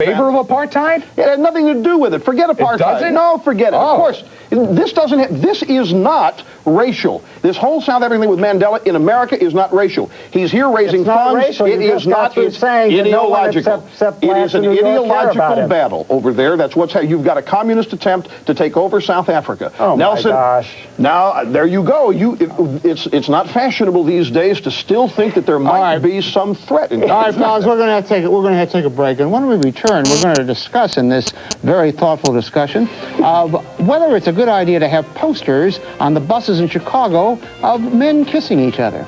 favor of apartheid? It had nothing to do with it. Forget apartheid. It doesn't? No, forget it. Oh. Of course, this is not racial. This whole South African thing with Mandela in America is not racial. He's here raising funds. Racial. It is not ideological. It is an ideological battle over there. That's what's happening. You've got a communist attempt to take over South Africa. Oh, Nelson, my gosh. Now, there you go. It's not fashionable these days to still think that there might be some threat. All right, fellas, we're going to have to take a break. And when we return, we're going to discuss in this very thoughtful discussion of whether it's a good idea to have posters on the buses in Chicago of men kissing each other.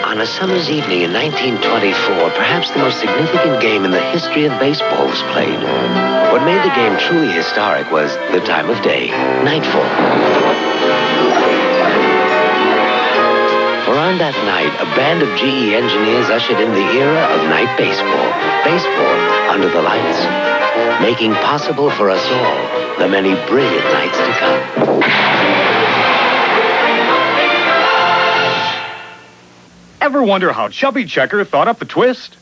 On a summer's evening in 1924, perhaps the most significant game in the history of baseball was played. What made the game truly historic was the time of day, nightfall. For on that night, a band of GE engineers ushered in the era of night baseball. Baseball under the lights, making possible for us all the many brilliant nights to come. Ever wonder how Chubby Checker thought up the twist?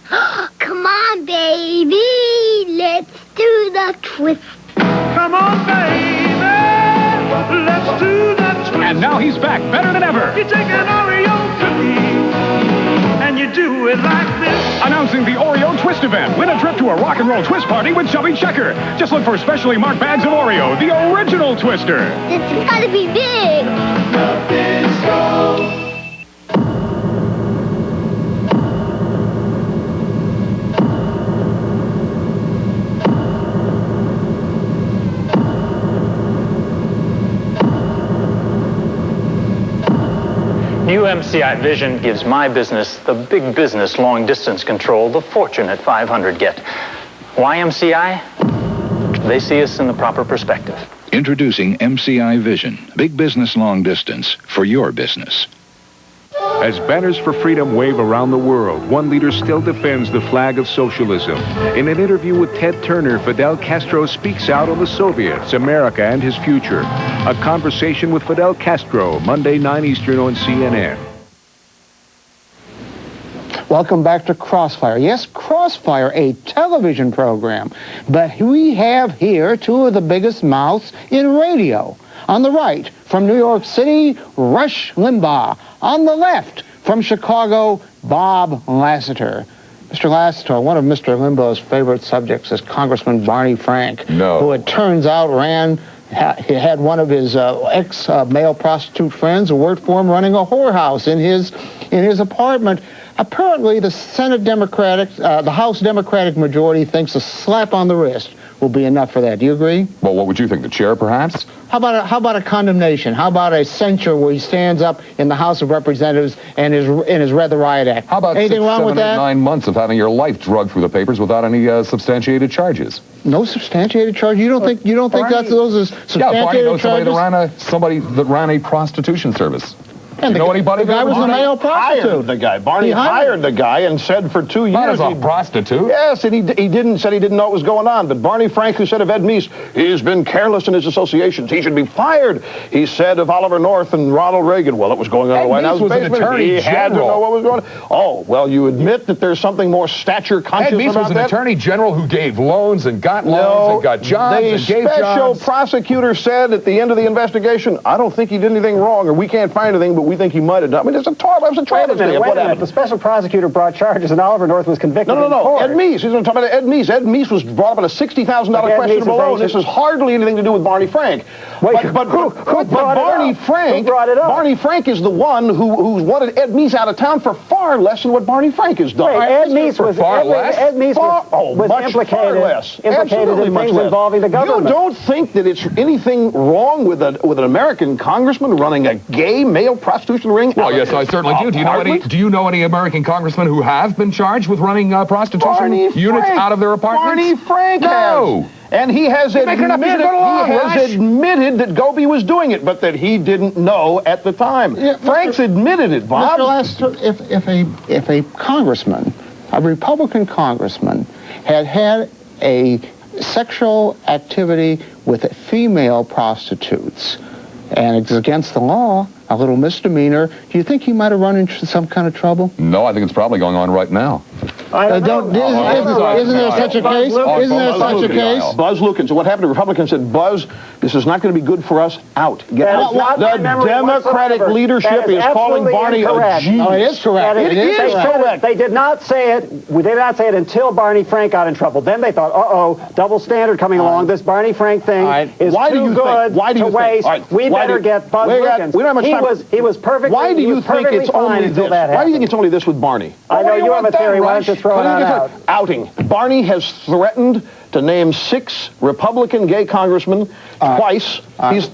Come on, baby. Let's do the twist. Come on, baby. Let's do the twist. And now he's back, better than ever. You take an Oreo cookie and you do it like this. Announcing the Oreo Twist event. Win a trip to a rock and roll twist party with Chubby Checker. Just look for specially marked bags of Oreo, the original Twister. It's gotta be big. New MCI Vision gives my business, the big business long distance control, the fortunate 500 get. Why MCI? They see us in the proper perspective. Introducing MCI Vision, big business long distance for your business. As banners for freedom wave around the world, one leader still defends the flag of socialism. In an interview with Ted Turner, Fidel Castro speaks out on the Soviets, America, and his future. A conversation with Fidel Castro, Monday, 9 Eastern on CNN. Welcome back to Crossfire. Yes, Crossfire, a television program. But we have here two of the biggest mouths in radio. On the right, from New York City, Rush Limbaugh. On the left, from Chicago, Bob Lassiter. Mr. Lassiter, one of Mr. Limbaugh's favorite subjects is Congressman Barney Frank, who it turns out he had one of his ex-male prostitute friends who worked for him running a whorehouse in his apartment. Apparently, the House Democratic majority thinks a slap on the wrist will be enough for that. Do you agree? Well, what would you think? The chair, perhaps? How about a condemnation? How about a censure where he stands up in the House of Representatives and is read the riot act? How about anything 6, wrong 7, with 8, that? 9 months of having your life drugged through the papers without any substantiated charges? No substantiated charge? You don't think those are substantiated Barney knows charges? somebody that ran a prostitution service. And you know anybody? The guy was a male prostitute. Hired the guy. Barney hired the guy and said for 2 years. Not as a prostitute. Yes, and he said he didn't know what was going on. But Barney Frank, who said of Ed Meese, he's been careless in his associations. He should be fired. He said of Oliver North and Ronald Reagan, well, it was going on in the White House basement. He had to know what was going on. Oh, well, you admit that there's something more stature conscious about that? Ed Meese was an attorney general who gave loans and got loans and got jobs and gave jobs. The special prosecutor said at the end of the investigation, I don't think he did anything wrong, or we can't find anything, but we think he might have done. I mean, it was a travesty of what happened. The special prosecutor brought charges and Oliver North was convicted. No. Ed Meese. He's going to talk about Ed Meese. Ed Meese was brought up on a $60,000 questionable loan. This has hardly anything to do with Barney Frank. But Barney Frank, who brought it up? Barney Frank is the one who wanted Ed Meese out of town for far less than what Barney Frank has done. Ed Meese was implicated in things involving the government. You don't think that it's anything wrong with an American congressman running a gay male prostitution ring? Well, yes, I certainly do. Do you know any American congressmen who have been charged with running prostitution units out of their apartments? Barney Frank has. And he has admitted that Gobi was doing it, but that he didn't know at the time. Yeah, Frank's admitted it, Bob. Mr. Lassiter, if a congressman a Republican congressman had a sexual activity with female prostitutes, and it's against the law, a little misdemeanor, do you think he might have run into some kind of trouble? No, I think it's probably going on right now. Isn't there such a case? Isn't there such a case? Buzz Lukens. What happened to Republicans said, Buzz, this is not going to be good for us. Out. Get out. The Democratic leadership is calling Barney a genius. Oh, it is correct. It is correct. They did not say it. They did not say it until Barney Frank got in trouble. Then they thought, uh-oh, double standard coming along. This Barney Frank thing is too good to waste. We better get Buzz Lukens. We don't have much time. He was perfectly Why do you think it's only this? Why do you think it's only this with Barney? I know you have a theory. Why don't you throw it out? Outing. Barney has threatened to name 6 Republican gay congressmen twice.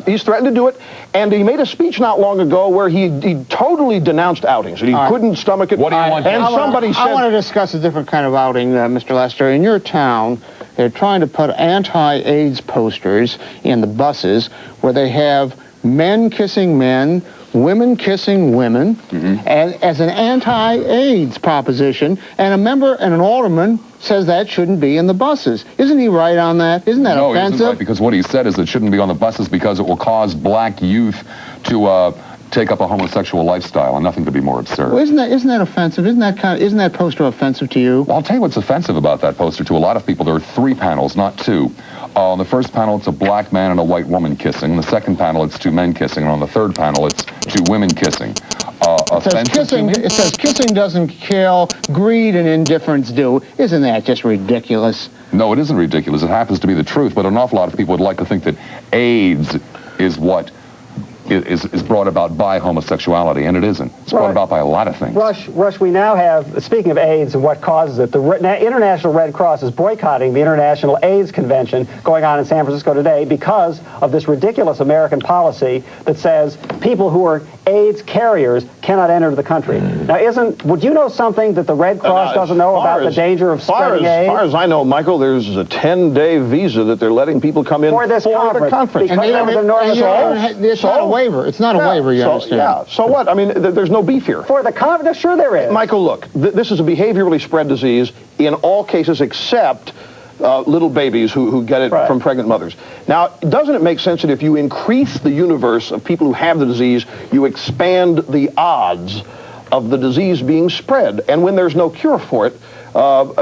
He's threatened to do it, and he made a speech not long ago where he totally denounced outings, and he couldn't stomach it. What do you want? And somebody said, I want to discuss a different kind of outing, Mr. Lassiter. In your town, they're trying to put anti-AIDS posters in the buses where they have men kissing men, women kissing women, and as an anti-AIDS proposition, and a member and an alderman says that shouldn't be in the buses. Isn't he right on that? Isn't that offensive? No, he isn't right, because what he said is it shouldn't be on the buses because it will cause black youth to take up a homosexual lifestyle, and nothing could be more absurd. Well, isn't that offensive? Isn't that poster offensive to you? Well, I'll tell you what's offensive about that poster to a lot of people. There are 3 panels, not 2. On the first panel, it's a black man and a white woman kissing. On the second panel, it's 2 men kissing. And on the third panel, it's 2 women kissing. It says kissing doesn't kill, greed and indifference do. Isn't that just ridiculous? No, it isn't ridiculous. It happens to be the truth, but an awful lot of people would like to think that AIDS is what is brought about by homosexuality, and it isn't. It's brought about by a lot of things. Rush, we now have, speaking of AIDS and what causes it, the International Red Cross is boycotting the International AIDS Convention going on in San Francisco today because of this ridiculous American policy that says people who are AIDS carriers cannot enter the country. Now, would you know something that the Red Cross doesn't know about the danger of spreading AIDS? As far as I know, Michael, there's a 10-day visa that they're letting people come in for this conference. It's not a waiver. It's not a waiver, you understand. Yeah, so what? I mean, there's no beef here. For the conference, sure there is. Michael, look, this is a behaviorally spread disease in all cases except little babies who get it from pregnant mothers. Now, doesn't it make sense that if you increase the universe of people who have the disease, you expand the odds of the disease being spread? And when there's no cure for it, so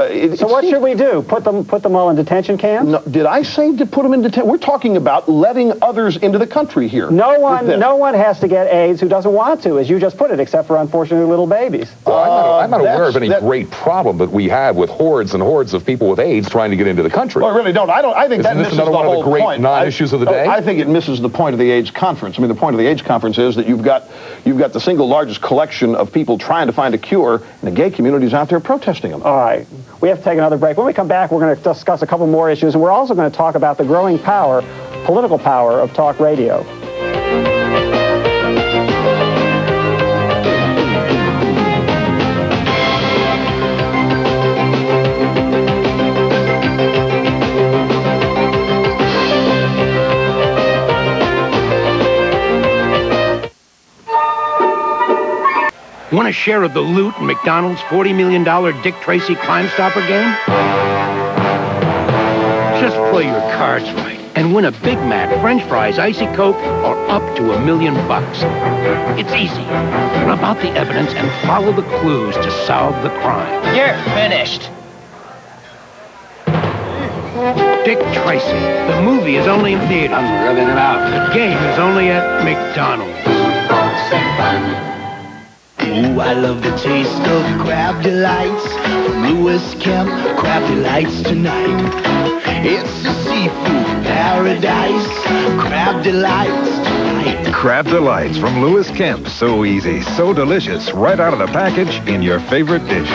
what should we do? Put them all in detention camps? No, did I say to put them in detention? We're talking about letting others into the country here. No one has to get AIDS who doesn't want to, as you just put it, except for unfortunately little babies. Well, I'm not aware of any great problem that we have with hordes and hordes of people with AIDS trying to get into the country. Well, I really don't. I think that misses the whole point. Isn't this another one of the great non-issues of the day? I think it misses the point of the AIDS conference. I mean, the point of the AIDS conference is that you've got the single largest collection of people trying to find a cure, and the gay community's out there protesting them. All right. We have to take another break. When we come back, we're going to discuss a couple more issues, and we're also going to talk about the growing power, political power, of talk radio. Want a share of the loot in McDonald's $40 million Dick Tracy Crime Stopper game? Just play your cards right and win a Big Mac, French fries, icy Coke, or up to $1 million. It's easy. Rub out the evidence and follow the clues to solve the crime. You're finished. Dick Tracy. The movie is only in theaters. I'm rubbing it out. The game is only at McDonald's. Ooh, I love the taste of crab delights from Lewis Kemp. Crab delights tonight. It's a seafood paradise. Crab delights tonight. Crab delights from Lewis Kemp. So easy, so delicious, right out of the package in your favorite dish.